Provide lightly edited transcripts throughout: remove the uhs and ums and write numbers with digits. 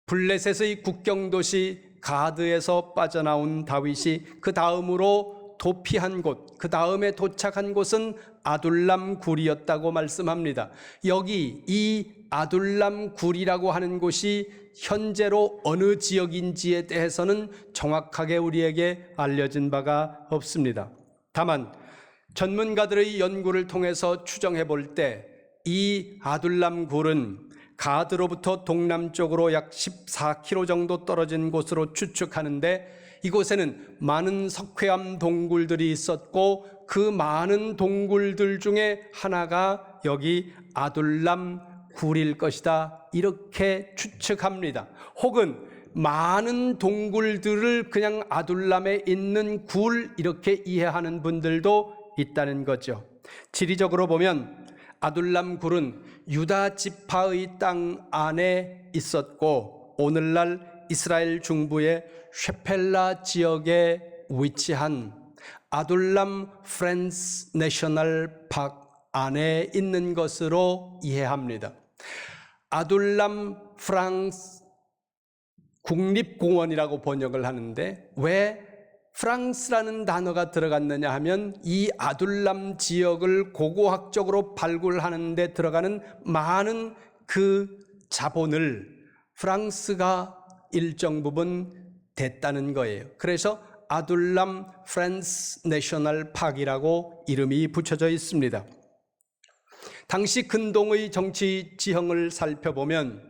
블레셋의 국경도시 가드에서 빠져나온 다윗이 그 다음으로 도피한 곳, 그 다음에 도착한 곳은 아둘람 굴이었다고 말씀합니다. 여기 이 아둘람 굴이라고 하는 곳이 현재로 어느 지역인지에 대해서는 정확하게 우리에게 알려진 바가 없습니다. 다만 전문가들의 연구를 통해서 추정해 볼 때 이 아둘람 굴은 가드로부터 동남쪽으로 약 14km 정도 떨어진 곳으로 추측하는데, 이곳에는 많은 석회암 동굴들이 있었고 그 많은 동굴들 중에 하나가 여기 아둘람 굴일 것이다, 이렇게 추측합니다. 혹은 많은 동굴들을 그냥 아둘람에 있는 굴, 이렇게 이해하는 분들도 있다는 거죠. 지리적으로 보면 아둘람 굴은 유다 지파의 땅 안에 있었고 오늘날 이스라엘 중부의 쉐펠라 지역에 위치한 아둘람 프렌스 내셔널 파크 안에 있는 것으로 이해합니다. 아둘람 프랑스 국립공원이라고 번역을 하는데, 왜 프랑스라는 단어가 들어갔느냐 하면 이 아둘람 지역을 고고학적으로 발굴하는 데 들어가는 많은 그 자본을 프랑스가 일정 부분 댔다는 거예요. 그래서 아둘람 프랑스 내셔널 파크이라고 이름이 붙여져 있습니다. 당시 근동의 정치 지형을 살펴보면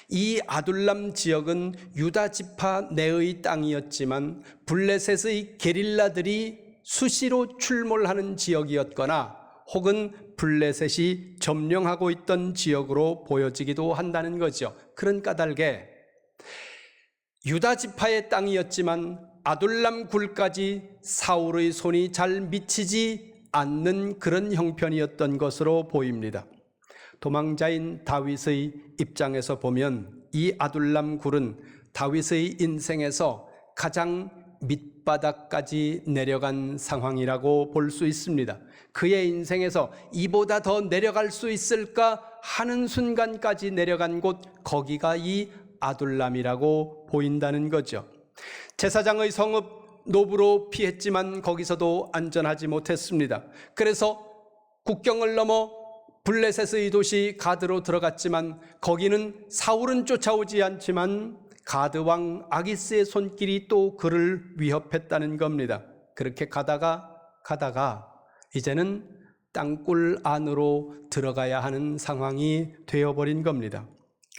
이 아둘람 지역은 유다 지파 내의 땅이었지만 블레셋의 게릴라들이 수시로 출몰하는 지역이었거나 혹은 블레셋이 점령하고 있던 지역으로 보여지기도 한다는 거죠. 그런 까닭에 유다 지파의 땅이었지만 아둘람 굴까지 사울의 손이 잘 미치지 않는 그런 형편이었던 것으로 보입니다. 도망자인 다윗의 입장에서 보면 이 아둘람 굴은 다윗의 인생에서 가장 밑바닥까지 내려간 상황이라고 볼 수 있습니다. 그의 인생에서 이보다 더 내려갈 수 있을까 하는 순간까지 내려간 곳, 거기가 이 아둘람이라고 보인다는 거죠. 제사장의 성읍 노브로 피했지만 거기서도 안전하지 못했습니다. 그래서 국경을 넘어 블레셋의 도시 가드로 들어갔지만 거기는 사울은 쫓아오지 않지만 가드 왕 아기스의 손길이 또 그를 위협했다는 겁니다. 그렇게 가다가 이제는 땅굴 안으로 들어가야 하는 상황이 되어버린 겁니다.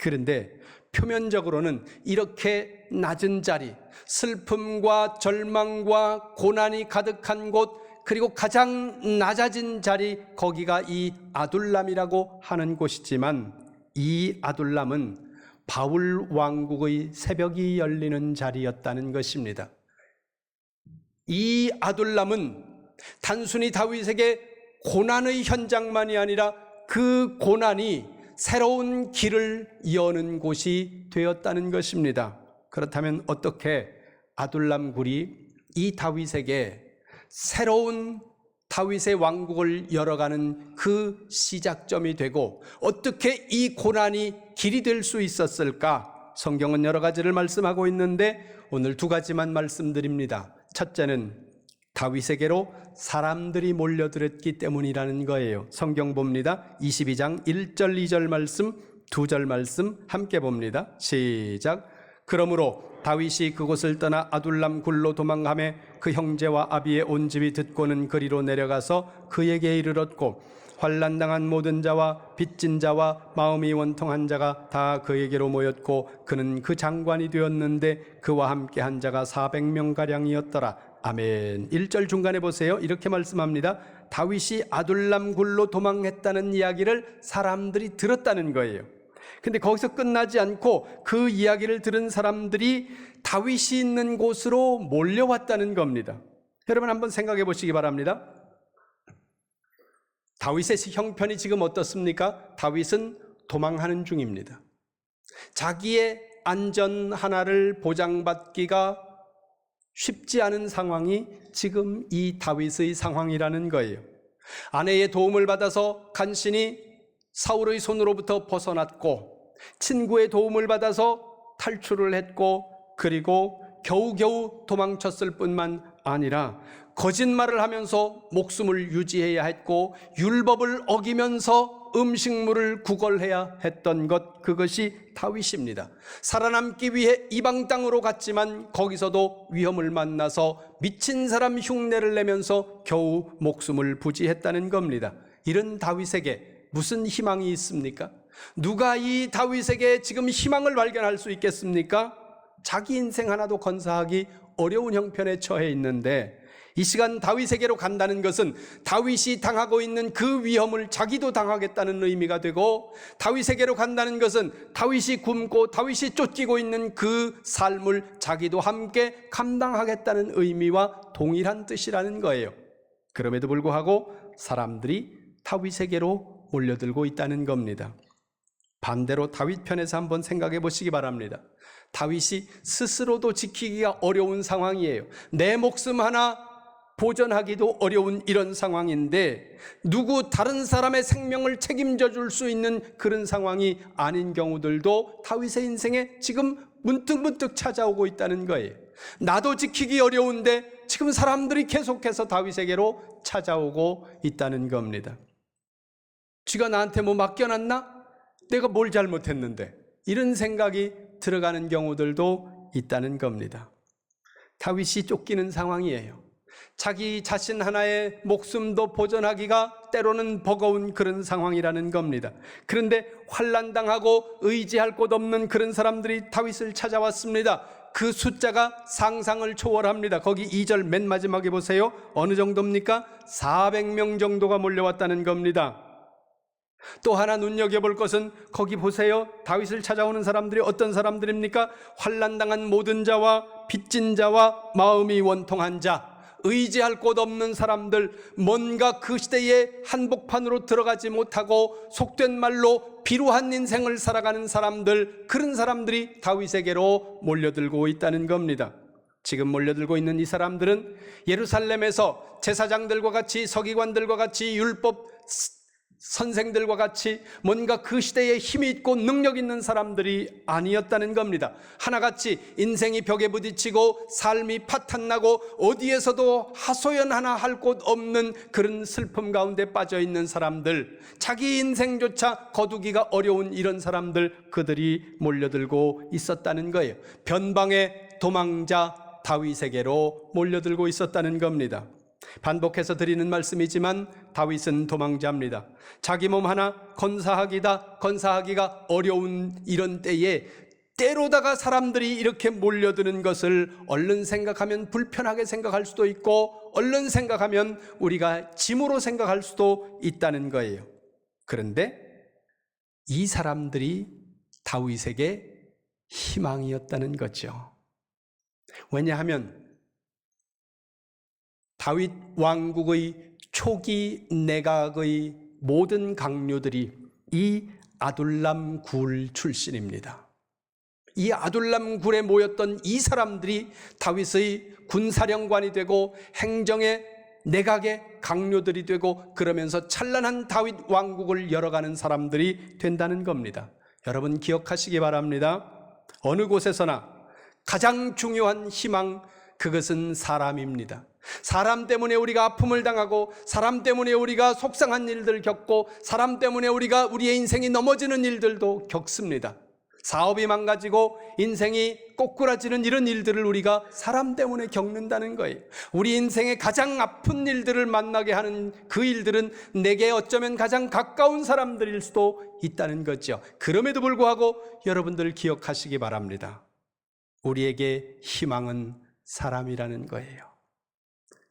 그런데 표면적으로는 이렇게 낮은 자리, 슬픔과 절망과 고난이 가득한 곳, 그리고 가장 낮아진 자리, 거기가 이 아둘람이라고 하는 곳이지만 이 아둘람은 바울 왕국의 새벽이 열리는 자리였다는 것입니다. 이 아둘람은 단순히 다윗에게 고난의 현장만이 아니라 그 고난이 새로운 길을 여는 곳이 되었다는 것입니다. 그렇다면 어떻게 아둘람 굴이 이 다윗에게 새로운 다윗의 왕국을 열어가는 그 시작점이 되고 어떻게 이 고난이 길이 될 수 있었을까? 성경은 여러 가지를 말씀하고 있는데 오늘 두 가지만 말씀드립니다. 첫째는 다윗에게로 사람들이 몰려들었기 때문이라는 거예요. 성경 봅니다. 22장 1절 2절 말씀, 2절 말씀 함께 봅니다. 시작. 그러므로 다윗이 그곳을 떠나 아둘람 굴로 도망하매 그 형제와 아비의 온 집이 듣고는 그리로 내려가서 그에게 이르렀고 환난당한 모든 자와 빚진 자와 마음이 원통한 자가 다 그에게로 모였고 그는 그 장관이 되었는데 그와 함께 한 자가 400명가량이었더라. 아멘. 1절 중간에 보세요. 이렇게 말씀합니다. 다윗이 아둘람 굴로 도망했다는 이야기를 사람들이 들었다는 거예요. 근데 거기서 끝나지 않고 그 이야기를 들은 사람들이 다윗이 있는 곳으로 몰려왔다는 겁니다. 여러분 한번 생각해 보시기 바랍니다. 다윗의 형편이 지금 어떻습니까? 다윗은 도망하는 중입니다. 자기의 안전 하나를 보장받기가 쉽지 않은 상황이 지금 이 다윗의 상황이라는 거예요. 아내의 도움을 받아서 간신히 사울의 손으로부터 벗어났고 친구의 도움을 받아서 탈출을 했고 그리고 겨우겨우 도망쳤을 뿐만 아니라 거짓말을 하면서 목숨을 유지해야 했고 율법을 어기면서 음식물을 구걸해야 했던 것, 그것이 다윗입니다. 살아남기 위해 이방 땅으로 갔지만 거기서도 위험을 만나서 미친 사람 흉내를 내면서 겨우 목숨을 부지했다는 겁니다. 이런 다윗에게 무슨 희망이 있습니까? 누가 이 다윗에게 지금 희망을 발견할 수 있겠습니까? 자기 인생 하나도 건사하기 어려운 형편에 처해 있는데 이 시간 다윗에게로 간다는 것은 다윗이 당하고 있는 그 위험을 자기도 당하겠다는 의미가 되고, 다윗에게로 간다는 것은 다윗이 굶고 다윗이 쫓기고 있는 그 삶을 자기도 함께 감당하겠다는 의미와 동일한 뜻이라는 거예요. 그럼에도 불구하고 사람들이 다윗에게로 몰려들고 있다는 겁니다. 반대로 다윗 편에서 한번 생각해 보시기 바랍니다. 다윗이 스스로도 지키기가 어려운 상황이에요. 내 목숨 하나 보전하기도 어려운 이런 상황인데 누구 다른 사람의 생명을 책임져 줄 수 있는 그런 상황이 아닌 경우들도 다윗의 인생에 지금 문득문득 찾아오고 있다는 거예요. 나도 지키기 어려운데 지금 사람들이 계속해서 다윗에게로 찾아오고 있다는 겁니다. 쥐가 나한테 뭐 맡겨놨나? 내가 뭘 잘못했는데? 이런 생각이 들어가는 경우들도 있다는 겁니다. 다윗이 쫓기는 상황이에요. 자기 자신 하나의 목숨도 보전하기가 때로는 버거운 그런 상황이라는 겁니다. 그런데 환난당하고 의지할 곳 없는 그런 사람들이 다윗을 찾아왔습니다. 그 숫자가 상상을 초월합니다. 거기 2절 맨 마지막에 보세요. 어느 정도입니까? 400명 정도가 몰려왔다는 겁니다. 또 하나 눈여겨볼 것은 거기 보세요. 다윗을 찾아오는 사람들이 어떤 사람들입니까? 환난당한 모든 자와 빚진 자와 마음이 원통한 자, 의지할 곳 없는 사람들, 뭔가 그 시대의 한복판으로 들어가지 못하고 속된 말로 비루한 인생을 살아가는 사람들, 그런 사람들이 다윗에게로 몰려들고 있다는 겁니다. 지금 몰려들고 있는 이 사람들은 예루살렘에서 제사장들과 같이, 서기관들과 같이, 율법 선생들과 같이 뭔가 그 시대에 힘이 있고 능력 있는 사람들이 아니었다는 겁니다. 하나같이 인생이 벽에 부딪히고 삶이 파탄나고 어디에서도 하소연 하나 할 곳 없는 그런 슬픔 가운데 빠져 있는 사람들, 자기 인생조차 거두기가 어려운 이런 사람들, 그들이 몰려들고 있었다는 거예요. 변방의 도망자 다윗에게로 몰려들고 있었다는 겁니다. 반복해서 드리는 말씀이지만 다윗은 도망자입니다. 자기 몸 하나 건사하기가 어려운 이런 때에 때로다가 사람들이 이렇게 몰려드는 것을 얼른 생각하면 불편하게 생각할 수도 있고 얼른 생각하면 우리가 짐으로 생각할 수도 있다는 거예요. 그런데 이 사람들이 다윗에게 희망이었다는 거죠. 왜냐하면 다윗 왕국의 초기 내각의 모든 강요들이 이 아둘람 굴 출신입니다. 이 아둘람 굴에 모였던 이 사람들이 다윗의 군사령관이 되고 행정의 내각의 강요들이 되고 그러면서 찬란한 다윗 왕국을 열어가는 사람들이 된다는 겁니다. 여러분 기억하시기 바랍니다. 어느 곳에서나 가장 중요한 희망, 그것은 사람입니다. 사람 때문에 우리가 아픔을 당하고 사람 때문에 우리가 속상한 일들 겪고 사람 때문에 우리가 우리의 인생이 넘어지는 일들도 겪습니다. 사업이 망가지고 인생이 꼬꾸라지는 이런 일들을 우리가 사람 때문에 겪는다는 거예요. 우리 인생의 가장 아픈 일들을 만나게 하는 그 일들은 내게 어쩌면 가장 가까운 사람들일 수도 있다는 거죠. 그럼에도 불구하고 여러분들 기억하시기 바랍니다. 우리에게 희망은 사람이라는 거예요.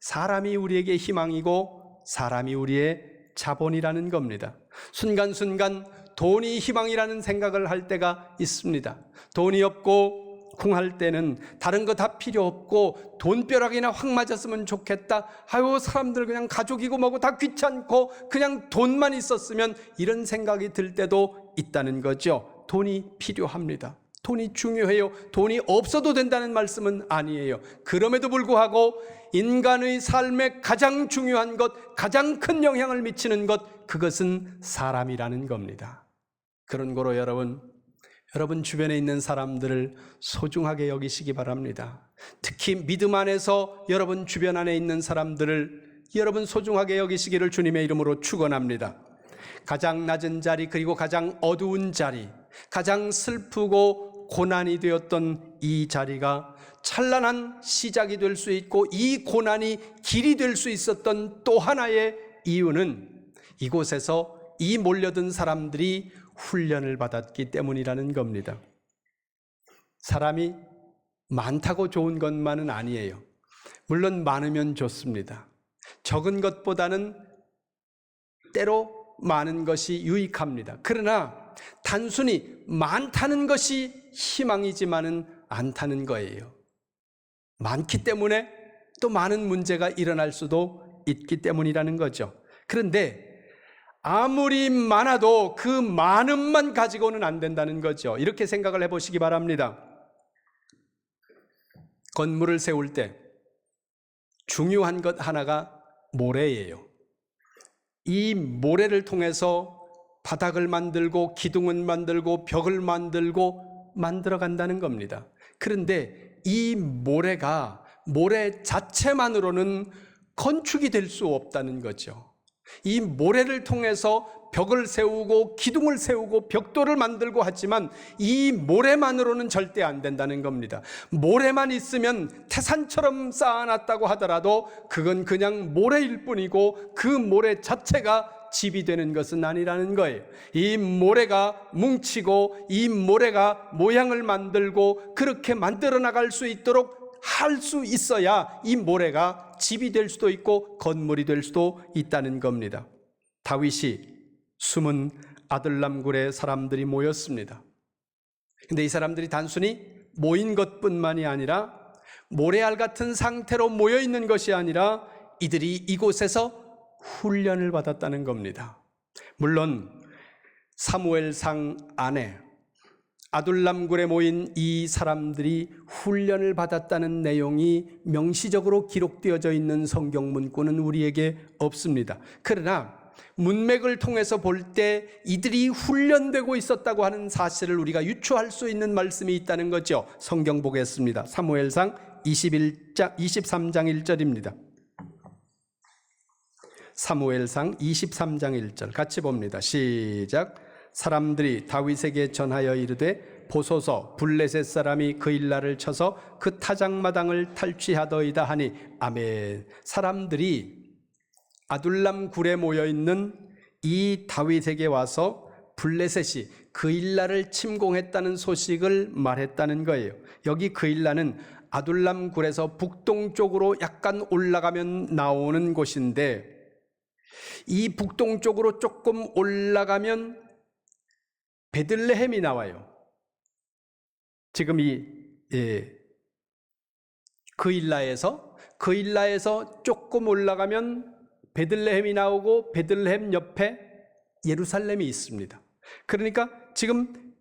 사람이 우리에게 희망이고 사람이 우리의 자본이라는 겁니다. 순간순간 돈이 희망이라는 생각을 할 때가 있습니다. 돈이 없고 궁할 때는 다른 거 다 필요 없고 돈벼락이나 확 맞았으면 좋겠다. 아유, 사람들 그냥 가족이고 뭐고 다 귀찮고 그냥 돈만 있었으면, 이런 생각이 들 때도 있다는 거죠. 돈이 필요합니다. 돈이 중요해요. 돈이 없어도 된다는 말씀은 아니에요. 그럼에도 불구하고 인간의 삶에 가장 중요한 것, 가장 큰 영향을 미치는 것, 그것은 사람이라는 겁니다. 그런 거로 여러분 여러분 주변에 있는 사람들을 소중하게 여기시기 바랍니다. 특히 믿음 안에서 여러분 주변 안에 있는 사람들을 여러분 소중하게 여기시기를 주님의 이름으로 축원합니다. 가장 낮은 자리, 그리고 가장 어두운 자리, 가장 슬프고 고난이 되었던 이 자리가 찬란한 시작이 될 수 있고, 이 고난이 길이 될 수 있었던 또 하나의 이유는 이곳에서 이 몰려든 사람들이 훈련을 받았기 때문이라는 겁니다. 사람이 많다고 좋은 것만은 아니에요. 물론 많으면 좋습니다. 적은 것보다는 때로 많은 것이 유익합니다. 그러나 단순히 많다는 것이 희망이지만은 않다는 거예요. 많기 때문에 또 많은 문제가 일어날 수도 있기 때문이라는 거죠. 그런데 아무리 많아도 그 많음만 가지고는 안 된다는 거죠. 이렇게 생각을 해보시기 바랍니다. 건물을 세울 때 중요한 것 하나가 모래예요. 이 모래를 통해서 바닥을 만들고 기둥을 만들고 벽을 만들고 만들어 간다는 겁니다. 그런데 이 모래 자체만으로는 건축이 될 수 없다는 거죠. 이 모래를 통해서 벽을 세우고 기둥을 세우고 벽돌을 만들고 하지만 이 모래만으로는 절대 안 된다는 겁니다. 모래만 있으면 태산처럼 쌓아놨다고 하더라도 그건 그냥 모래일 뿐이고 그 모래 자체가 집이 되는 것은 아니라는 거예요. 이 모래가 뭉치고 이 모래가 모양을 만들고 그렇게 만들어 나갈 수 있도록 할 수 있어야 이 모래가 집이 될 수도 있고 건물이 될 수도 있다는 겁니다. 다윗이 숨은 아둘람굴에 사람들이 모였습니다. 근데 이 사람들이 단순히 모인 것뿐만이 아니라 모래알 같은 상태로 모여 있는 것이 아니라 이들이 이곳에서 훈련을 받았다는 겁니다. 물론 사무엘상 안에 아둘람굴에 모인 이 사람들이 훈련을 받았다는 내용이 명시적으로 기록되어져 있는 성경 문구는 우리에게 없습니다. 그러나 문맥을 통해서 볼 때 이들이 훈련되고 있었다고 하는 사실을 우리가 유추할 수 있는 말씀이 있다는 거죠. 성경 보겠습니다. 사무엘상 23장 1절입니다. 사무엘상 23장 1절 같이 봅니다. 시작. 사람들이 다윗에게 전하여 이르되 보소서 블레셋 사람이 그 일날을 쳐서 그 타작마당을 탈취하더이다 하니 아멘. 사람들이 아둘람 굴에 모여있는 이 다윗에게 와서 블레셋이 그 일날을 침공했다는 소식을 말했다는 거예요. 여기 그 일날은 아둘람 굴에서 북동쪽으로 약간 올라가면 나오는 곳인데 이 북동쪽으로 조금 올라가면 베들레헴이 나와요. 지금 그 일라에서 조금 올라가면 베들레헴이 나오고 베들레헴 옆에 예루살렘이 있습니다. 그러니까 지금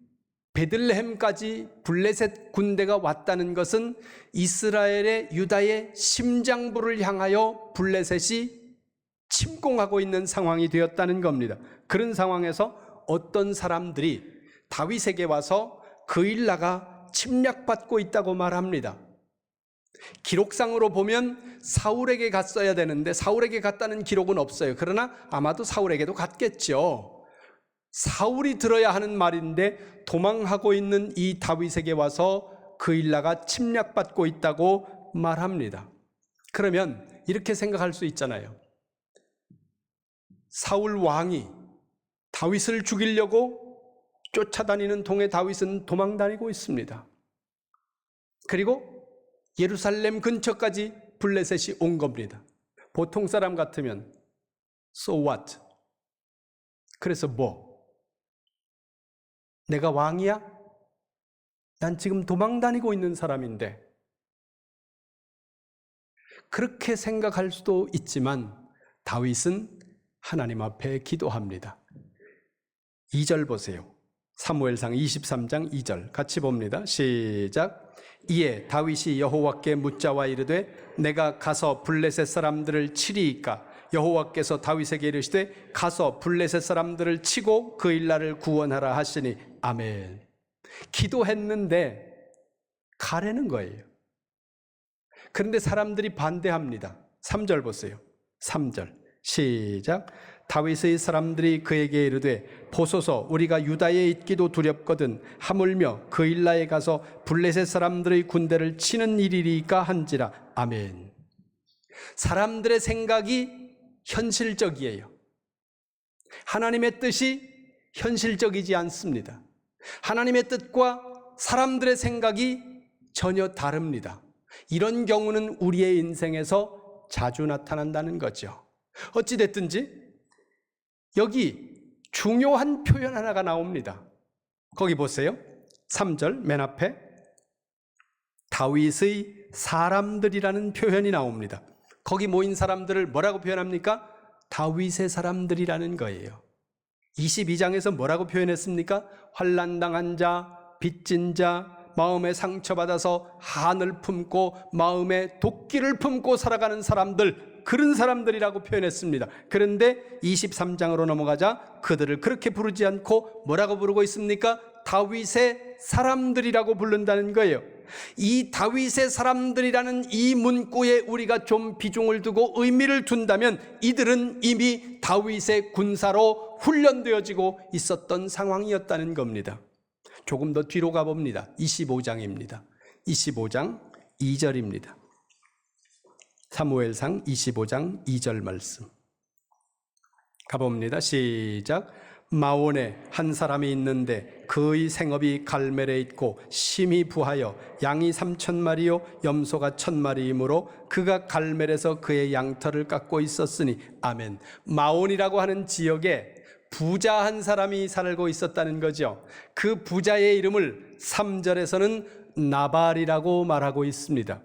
베들레헴까지 블레셋 군대가 왔다는 것은 이스라엘의 유다의 심장부를 향하여 블레셋이 침공하고 있는 상황이 되었다는 겁니다. 그런 상황에서 어떤 사람들이 다윗에게 와서 그 일라가 침략받고 있다고 말합니다. 기록상으로 보면 사울에게 갔어야 되는데 사울에게 갔다는 기록은 없어요. 그러나 아마도 사울에게도 갔겠죠. 사울이 들어야 하는 말인데 도망하고 있는 이 다윗에게 와서 그 일라가 침략받고 있다고 말합니다. 그러면 이렇게 생각할 수 있잖아요. 사울 왕이 다윗을 죽이려고 쫓아다니는 동에 다윗은 도망다니고 있습니다. 그리고 예루살렘 근처까지 블레셋이 온 겁니다. 보통 사람 같으면 So what? 그래서 뭐? 내가 왕이야? 난 지금 도망다니고 있는 사람인데. 그렇게 생각할 수도 있지만 다윗은 하나님 앞에 기도합니다. 2절 보세요. 사무엘상 23장 2절 같이 봅니다. 시작. 이에 다윗이 여호와께 묻자와 이르되 내가 가서 블레셋 사람들을 치리이까? 여호와께서 다윗에게 이르시되 가서 블레셋 사람들을 치고 그 일날을 구원하라 하시니 아멘. 기도했는데 가라는 거예요. 그런데 사람들이 반대합니다. 3절 보세요. 3절 시작. 다윗의 사람들이 그에게 이르되 보소서 우리가 유다에 있기도 두렵거든 하물며 그일라에 가서 블레셋 사람들의 군대를 치는 일이리까 한지라. 아멘. 사람들의 생각이 현실적이에요. 하나님의 뜻이 현실적이지 않습니다. 하나님의 뜻과 사람들의 생각이 전혀 다릅니다. 이런 경우는 우리의 인생에서 자주 나타난다는 거죠. 어찌됐든지 여기 중요한 표현 하나가 나옵니다. 거기 보세요. 3절 맨 앞에 다윗의 사람들이라는 표현이 나옵니다. 거기 모인 사람들을 뭐라고 표현합니까? 다윗의 사람들이라는 거예요. 22장에서 뭐라고 표현했습니까? 환난당한 자, 빚진 자, 마음에 상처받아서 한을 품고 마음에 도끼를 품고 살아가는 사람들, 그런 사람들이라고 표현했습니다. 그런데 23장으로 넘어가자 그들을 그렇게 부르지 않고 뭐라고 부르고 있습니까? 다윗의 사람들이라고 부른다는 거예요. 이 다윗의 사람들이라는 이 문구에 우리가 좀 비중을 두고 의미를 둔다면 이들은 이미 다윗의 군사로 훈련되어지고 있었던 상황이었다는 겁니다. 조금 더 뒤로 가봅니다. 25장입니다. 25장 2절입니다. 사무엘상 25장 2절 말씀 가봅니다. 시작. 마온에 한 사람이 있는데 그의 생업이 갈멜에 있고 심히 부하여 양이 3,000마리요 염소가 1,000마리이므로 그가 갈멜에서 그의 양털을 깎고 있었으니. 아멘. 마온이라고 하는 지역에 부자 한 사람이 살고 있었다는 거죠. 그 부자의 이름을 3절에서는 나발이라고 말하고 있습니다.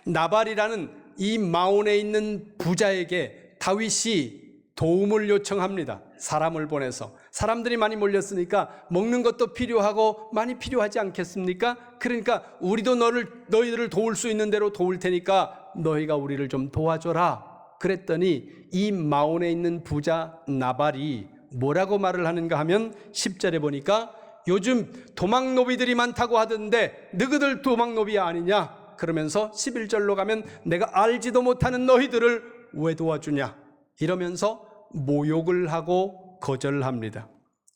나발이라는 이 마온에 있는 부자에게 다윗이 도움을 요청합니다. 사람을 보내서. 사람들이 많이 몰렸으니까 먹는 것도 필요하고 많이 필요하지 않겠습니까? 그러니까 우리도 너희들을 도울 수 있는 대로 도울 테니까 너희가 우리를 좀 도와줘라. 그랬더니 이 마온에 있는 부자 나발이 뭐라고 말을 하는가 하면 10절에 보니까 요즘 도망노비들이 많다고 하던데 너희들 도망노비 아니냐? 그러면서 11절로 가면 내가 알지도 못하는 너희들을 왜 도와주냐? 이러면서 모욕을 하고 거절합니다.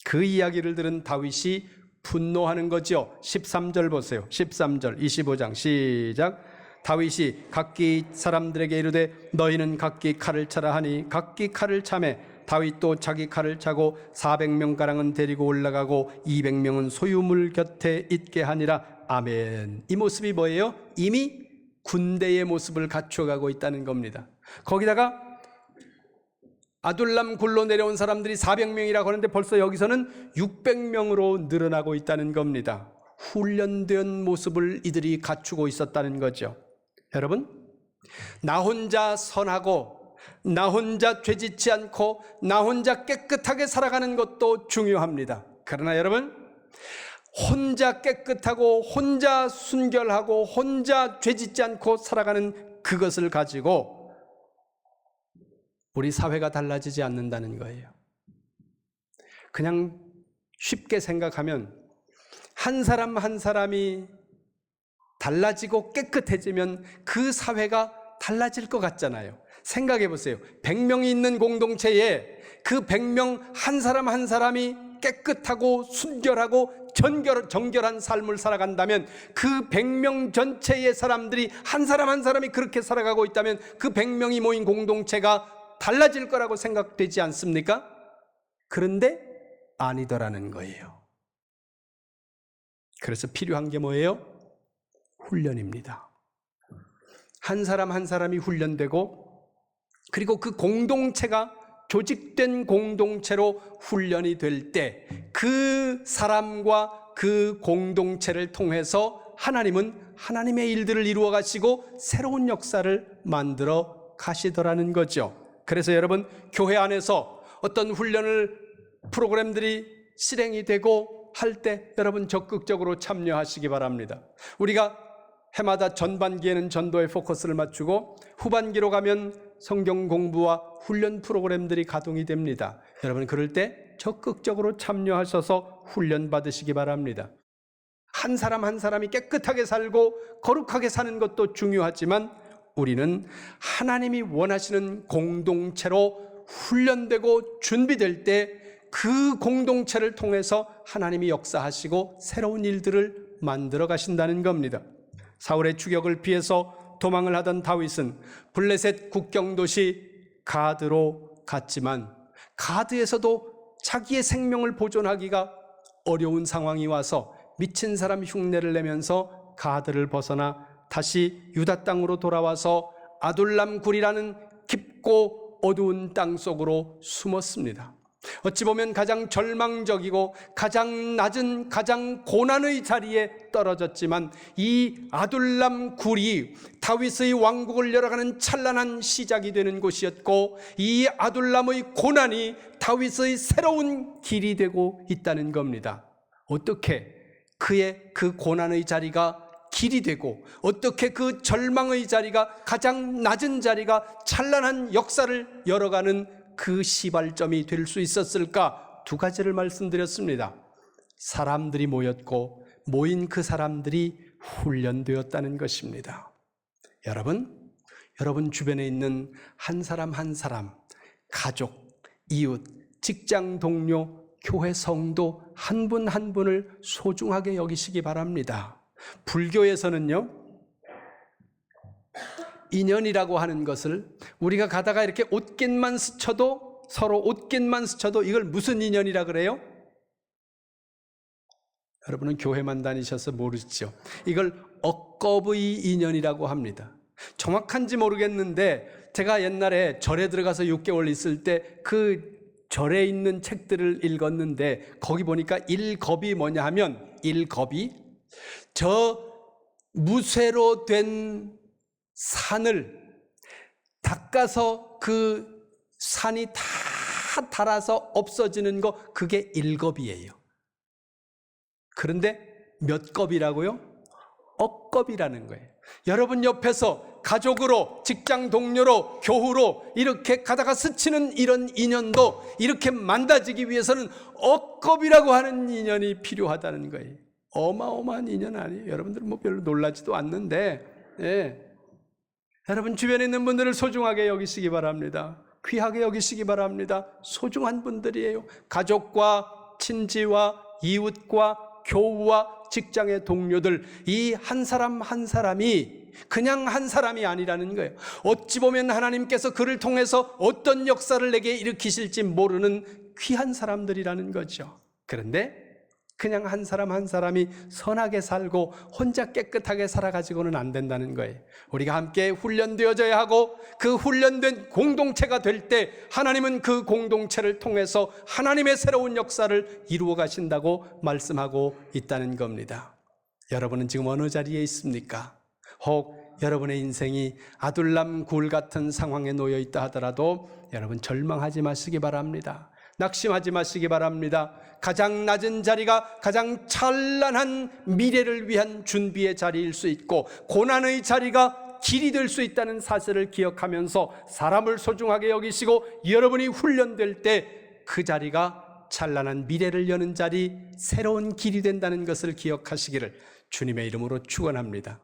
그 이야기를 들은 다윗이 분노하는 거죠. 13절 보세요. 13절 25장 시작. 다윗이 각기 사람들에게 이르되 너희는 각기 칼을 차라 하니 각기 칼을 차매 다윗도 자기 칼을 차고 400명가량은 데리고 올라가고 200명은 소유물 곁에 있게 하니라. 아멘. 이 모습이 뭐예요? 이미 군대의 모습을 갖춰가고 있다는 겁니다. 거기다가 아둘람 굴로 내려온 사람들이 400명이라고 하는데 벌써 여기서는 600명으로 늘어나고 있다는 겁니다. 훈련된 모습을 이들이 갖추고 있었다는 거죠. 여러분, 나 혼자 선하고 나 혼자 죄짓지 않고 나 혼자 깨끗하게 살아가는 것도 중요합니다. 그러나 여러분, 혼자 깨끗하고 혼자 순결하고 혼자 죄짓지 않고 살아가는 그것을 가지고 우리 사회가 달라지지 않는다는 거예요. 그냥 쉽게 생각하면 한 사람 한 사람이 달라지고 깨끗해지면 그 사회가 달라질 것 같잖아요. 생각해 보세요. 100명이 있는 공동체에 그 100명 한 사람 한 사람이 깨끗하고 순결하고 정결한 삶을 살아간다면 그 100명 전체의 사람들이 한 사람 한 사람이 그렇게 살아가고 있다면 그 100명이 모인 공동체가 달라질 거라고 생각되지 않습니까? 그런데 아니더라는 거예요. 그래서 필요한 게 뭐예요? 훈련입니다. 한 사람 한 사람이 훈련되고 그리고 그 공동체가 조직된 공동체로 훈련이 될 때 그 사람과 그 공동체를 통해서 하나님은 하나님의 일들을 이루어 가시고 새로운 역사를 만들어 가시더라는 거죠. 그래서 여러분, 교회 안에서 어떤 훈련을 프로그램들이 실행이 되고 할 때 여러분 적극적으로 참여하시기 바랍니다. 우리가 해마다 전반기에는 전도에 포커스를 맞추고 후반기로 가면 성경 공부와 훈련 프로그램들이 가동이 됩니다. 여러분 그럴 때 적극적으로 참여하셔서 훈련 받으시기 바랍니다. 한 사람 한 사람이 깨끗하게 살고 거룩하게 사는 것도 중요하지만 우리는 하나님이 원하시는 공동체로 훈련되고 준비될 때 그 공동체를 통해서 하나님이 역사하시고 새로운 일들을 만들어 가신다는 겁니다. 사울의 추격을 피해서 도망을 하던 다윗은 블레셋 국경도시 가드로 갔지만 가드에서도 자기의 생명을 보존하기가 어려운 상황이 와서 미친 사람 흉내를 내면서 가드를 벗어나 다시 유다 땅으로 돌아와서 아둘람 굴이라는 깊고 어두운 땅 속으로 숨었습니다. 어찌 보면 가장 절망적이고 가장 낮은 가장 고난의 자리에 떨어졌지만 이 아둘람 굴이 다윗의 왕국을 열어가는 찬란한 시작이 되는 곳이었고 이 아둘람의 고난이 다윗의 새로운 길이 되고 있다는 겁니다. 어떻게 그의 그 고난의 자리가 길이 되고 어떻게 그 절망의 자리가 가장 낮은 자리가 찬란한 역사를 열어가는 그 시발점이 될 수 있었을까? 두 가지를 말씀드렸습니다. 사람들이 모였고 모인 그 사람들이 훈련되었다는 것입니다. 여러분 주변에 있는 한 사람 한 사람, 가족, 이웃, 직장 동료, 교회 성도 한 분 한 분을 소중하게 여기시기 바랍니다. 불교에서는요, 인연이라고 하는 것을 우리가 가다가 이렇게 옷깃만 스쳐도 서로 옷깃만 스쳐도 이걸 무슨 인연이라 그래요? 여러분은 교회만 다니셔서 모르시죠? 이걸 억겁의 인연이라고 합니다. 정확한지 모르겠는데 제가 옛날에 절에 들어가서 6개월 있을 때 그 절에 있는 책들을 읽었는데 거기 보니까 일겁이 뭐냐 하면 일겁이 저 무쇠로 된 산을 닦아서 그 산이 다 닳아서 없어지는 거 그게 일겁이에요. 그런데 몇 겁이라고요? 억겁이라는 거예요. 여러분 옆에서 가족으로, 직장 동료로, 교우로 이렇게 가다가 스치는 이런 인연도 이렇게 만다지기 위해서는 억겁이라고 하는 인연이 필요하다는 거예요. 어마어마한 인연 아니에요. 여러분들은 뭐 별로 놀라지도 않는데, 예. 여러분 주변에 있는 분들을 소중하게 여기시기 바랍니다. 귀하게 여기시기 바랍니다. 소중한 분들이에요. 가족과 친지와 이웃과 교우와 직장의 동료들, 이 한 사람 한 사람이 그냥 한 사람이 아니라는 거예요. 어찌 보면 하나님께서 그를 통해서 어떤 역사를 내게 일으키실지 모르는 귀한 사람들이라는 거죠. 그런데 그냥 한 사람 한 사람이 선하게 살고 혼자 깨끗하게 살아가지고는 안 된다는 거예요. 우리가 함께 훈련되어져야 하고 그 훈련된 공동체가 될 때 하나님은 그 공동체를 통해서 하나님의 새로운 역사를 이루어 가신다고 말씀하고 있다는 겁니다. 여러분은 지금 어느 자리에 있습니까? 혹 여러분의 인생이 아둘람 굴 같은 상황에 놓여 있다 하더라도 여러분 절망하지 마시기 바랍니다. 낙심하지 마시기 바랍니다. 가장 낮은 자리가 가장 찬란한 미래를 위한 준비의 자리일 수 있고 고난의 자리가 길이 될 수 있다는 사실을 기억하면서 사람을 소중하게 여기시고 여러분이 훈련될 때 그 자리가 찬란한 미래를 여는 자리, 새로운 길이 된다는 것을 기억하시기를 주님의 이름으로 축원합니다.